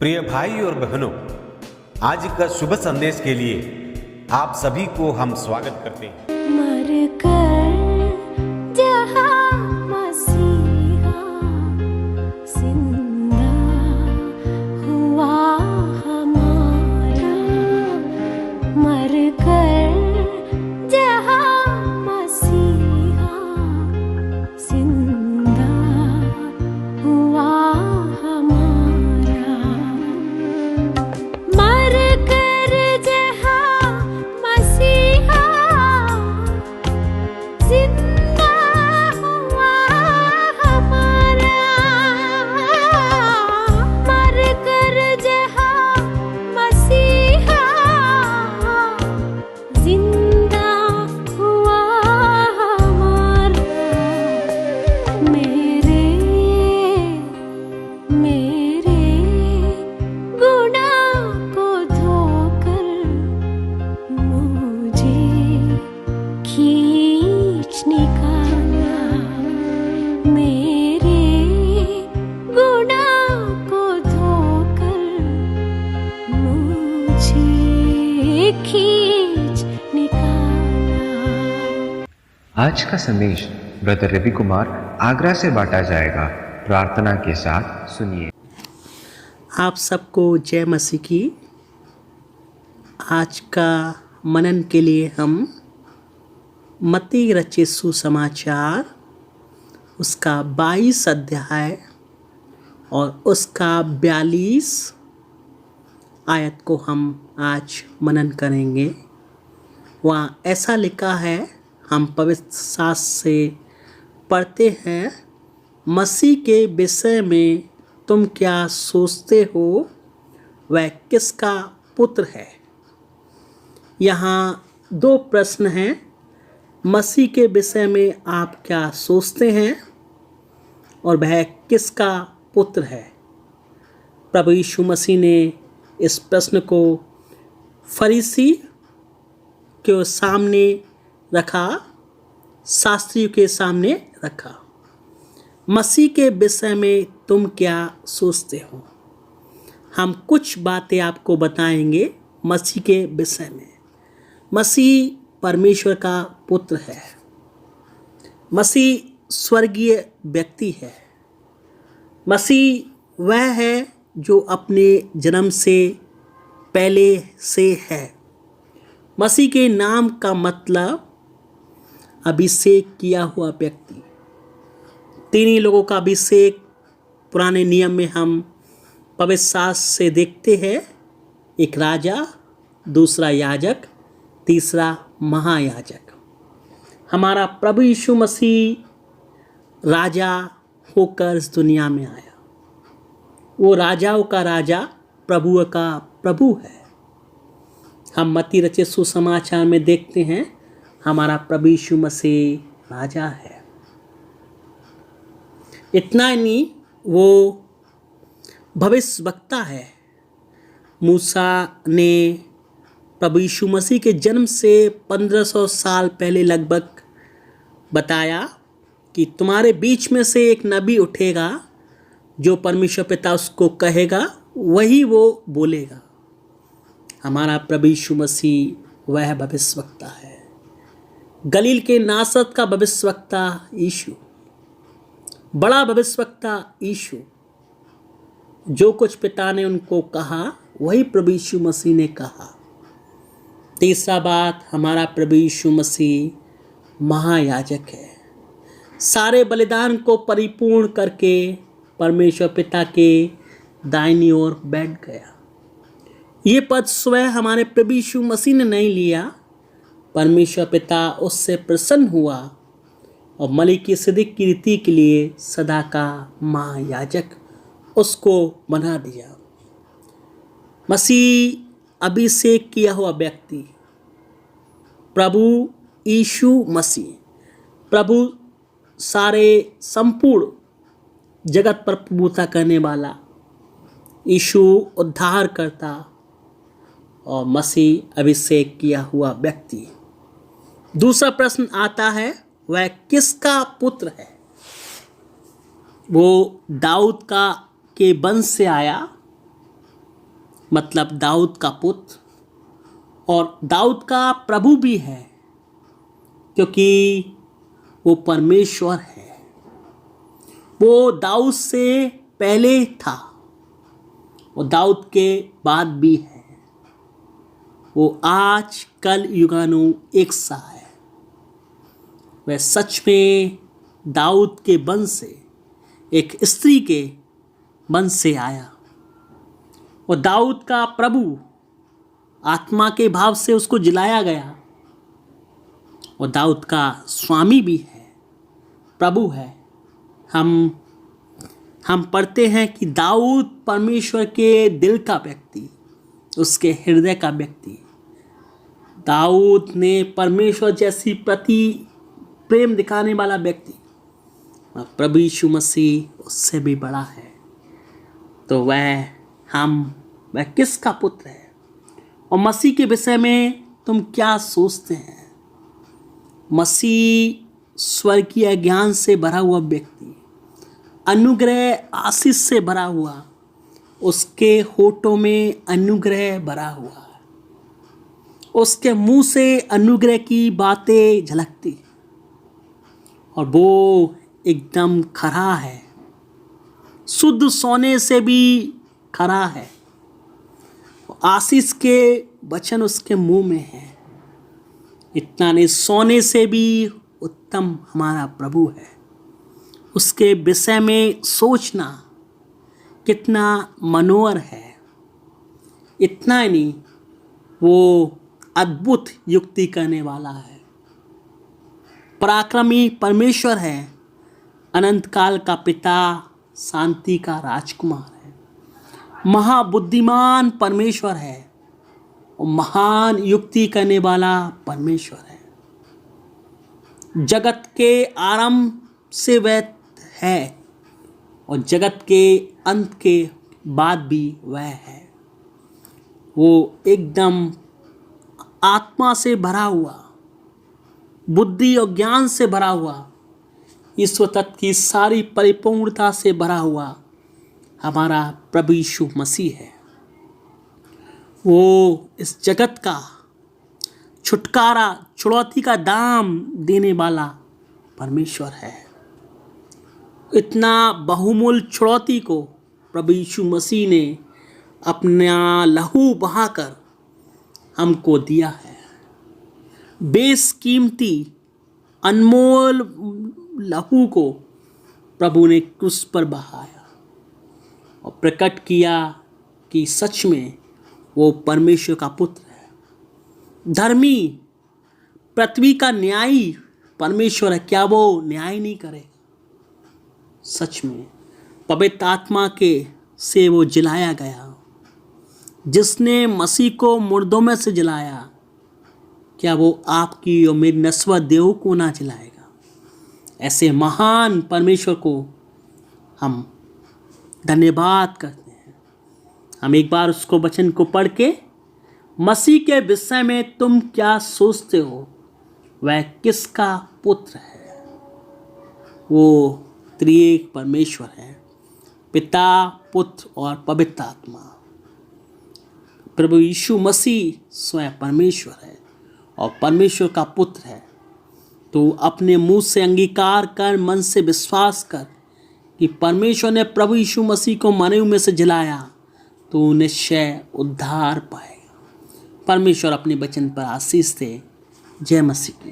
प्रिय भाई और बहनों, आज का शुभ संदेश के लिए आप सभी को हम स्वागत करते हैं। मर कर जहाँ मसीहा जिंदा हुआ हमारा, मर कर जहाँ मसीहा जिंदा हुआ हमारा, मर कर जहाँ मसीहा जिंदा हुआ हमारा, मर कर जहाँ मसीहा जिंदा हुआ हमारा, मेरे गुनाह को धोकर मुझे खींच निकाला, मेरे गुनाह को धोकर मुझे खींच निकाला। आज का संदेश ब्रदर रवि कुमार आगरा से बांटा जाएगा। प्रार्थना के साथ सुनिए। आप सबको जय मसीह की। आज का मनन के लिए हम मत्ती रचित सुसमाचार उसका 22 अध्याय और उसका 42 आयत को हम आज मनन करेंगे। वहाँ ऐसा लिखा है, हम पवित्र शास्त्र से पढ़ते हैं, मसीह के विषय में तुम क्या सोचते हो, वह किसका पुत्र है। यहाँ दो प्रश्न हैं। मसीह के विषय में आप क्या सोचते हैं और वह किसका पुत्र है। प्रभु यीशु मसीह ने इस प्रश्न को फरीसी के सामने रखा, शास्त्रियों के सामने रखा। मसीह के विषय में तुम क्या सोचते हो। हम कुछ बातें आपको बताएंगे मसीह के विषय में। मसीह परमेश्वर का पुत्र है। मसीह स्वर्गीय व्यक्ति है। मसीह वह है जो अपने जन्म से पहले से है। मसीह के नाम का मतलब अभिषेक किया हुआ व्यक्ति। तीन ही लोगों का अभिषेक पुराने नियम में हम पवित्र शास्त्र से देखते हैं। एक राजा, दूसरा याजक, तीसरा महायाजक। हमारा प्रभु यीशु मसीह राजा होकर इस दुनिया में आया। वो राजाओं का राजा, प्रभुओं का प्रभु है। हम मत्ती रचित सुसमाचार में देखते हैं, हमारा प्रभु यीशु मसीह राजा है। इतना ही नहीं, वो भविष्यवक्ता है। मूसा ने प्रभु यीशु मसीह के जन्म से 1500 साल पहले लगभग बताया कि तुम्हारे बीच में से एक नबी उठेगा, जो परमेश्वर पिता उसको कहेगा वही वो बोलेगा। हमारा प्रभु यीशु मसीह वह भविष्यवक्ता है। गलील के नासरत का भविष्यवक्ता यीशु, बड़ा भविष्यवक्ता यीशु। जो कुछ पिता ने उनको कहा वही प्रभु यीशु मसीह ने कहा। तीसरा बात, हमारा प्रभु यीशु मसीह महायाजक है। सारे बलिदान को परिपूर्ण करके परमेश्वर पिता के दाहिनी ओर बैठ गया। ये पद स्वयं हमारे प्रभु यीशु मसीह ने नहीं लिया, परमेश्वर पिता उससे प्रसन्न हुआ और मलिकिसिदक की रीति के लिए सदा का महायाजक उसको बना दिया। मसीह अभिषेक किया हुआ व्यक्ति, प्रभु यीशु मसीह, प्रभु सारे संपूर्ण जगत पर प्रभुता करने वाला, यीशु उद्धार करता और मसीह अभिषेक किया हुआ व्यक्ति। दूसरा प्रश्न आता है, वह किसका पुत्र है। वो दाऊद के वंश से आया, मतलब दाऊद का पुत्र, और दाऊद का प्रभु भी है क्योंकि वो परमेश्वर है। वो दाऊद से पहले था, वो दाऊद के बाद भी है। वो आज कल युगानु एक सा है। वह सच में दाऊद के वंश से, एक स्त्री के वंश से आया। वो दाऊद का प्रभु, आत्मा के भाव से उसको जिलाया गया। वो दाऊद का स्वामी भी है, प्रभु है। हम पढ़ते हैं कि दाऊद परमेश्वर के दिल का व्यक्ति, उसके हृदय का व्यक्ति। दाऊद ने परमेश्वर जैसी प्रति प्रेम दिखाने वाला व्यक्ति, प्रभु यीशु मसीह उससे भी बड़ा है। तो वह किसका पुत्र है? और मसीह के विषय में तुम क्या सोचते हैं? मसीह स्वर्गीय ज्ञान से भरा हुआ व्यक्ति, अनुग्रह आशीष से भरा हुआ, उसके होठों में अनुग्रह भरा हुआ है। उसके मुंह से अनुग्रह की बातें झलकती, और वो एकदम खरा है, शुद्ध सोने से भी खरा है। आशीष के वचन उसके मुंह में है। इतना नहीं, सोने से भी उत्तम हमारा प्रभु है। उसके विषय में सोचना कितना मनोहर है। इतना ही नहीं, वो अद्भुत युक्ति करने वाला है, पराक्रमी परमेश्वर है, अनंत काल का पिता, शांति का राजकुमार है, महाबुद्धिमान परमेश्वर है और महान युक्ति करने वाला परमेश्वर है। जगत के आरंभ से वह है और जगत के अंत के बाद भी वह है। वो एकदम आत्मा से भरा हुआ, बुद्धि और ज्ञान से भरा हुआ, ईश्वर तत्व की सारी परिपूर्णता से भरा हुआ हमारा प्रभु यीशु मसीह है। वो इस जगत का छुटकारा, छुड़ौती का दाम देने वाला परमेश्वर है। इतना बहुमूल्य छुड़ौती को प्रभु यीशु मसीह ने अपना लहू बहाकर हमको दिया है। बेशकीमती अनमोल लहू को प्रभु ने क्रूस पर बहाया और प्रकट किया कि सच में वो परमेश्वर का पुत्र है। धर्मी, पृथ्वी का न्यायी परमेश्वर है। क्या वो न्याय नहीं करेगा? सच में पवित्र आत्मा के से वो जिलाया गया। जिसने मसीह को मुर्दों में से जिलाया, क्या वो आपकी और मेरी नस्वा देह को ना जिलाएगा? ऐसे महान परमेश्वर को हम धन्यवाद करते हैं। हम एक बार उसको वचन को पढ़ के, मसीह के विषय में तुम क्या सोचते हो? वह किसका पुत्र है? वो त्रिएक परमेश्वर है, पिता, पुत्र और पवित्र आत्मा। प्रभु यीशु मसीह स्वयं परमेश्वर है और परमेश्वर का पुत्र है। तो अपने मुंह से अंगीकार कर, मन से विश्वास कर कि परमेश्वर ने प्रभु यीशु मसीह को मरे हुए में से जिलाया, तो निश्चय उद्धार पाएगा। परमेश्वर अपने वचन पर आशीष दे। जय मसीह की।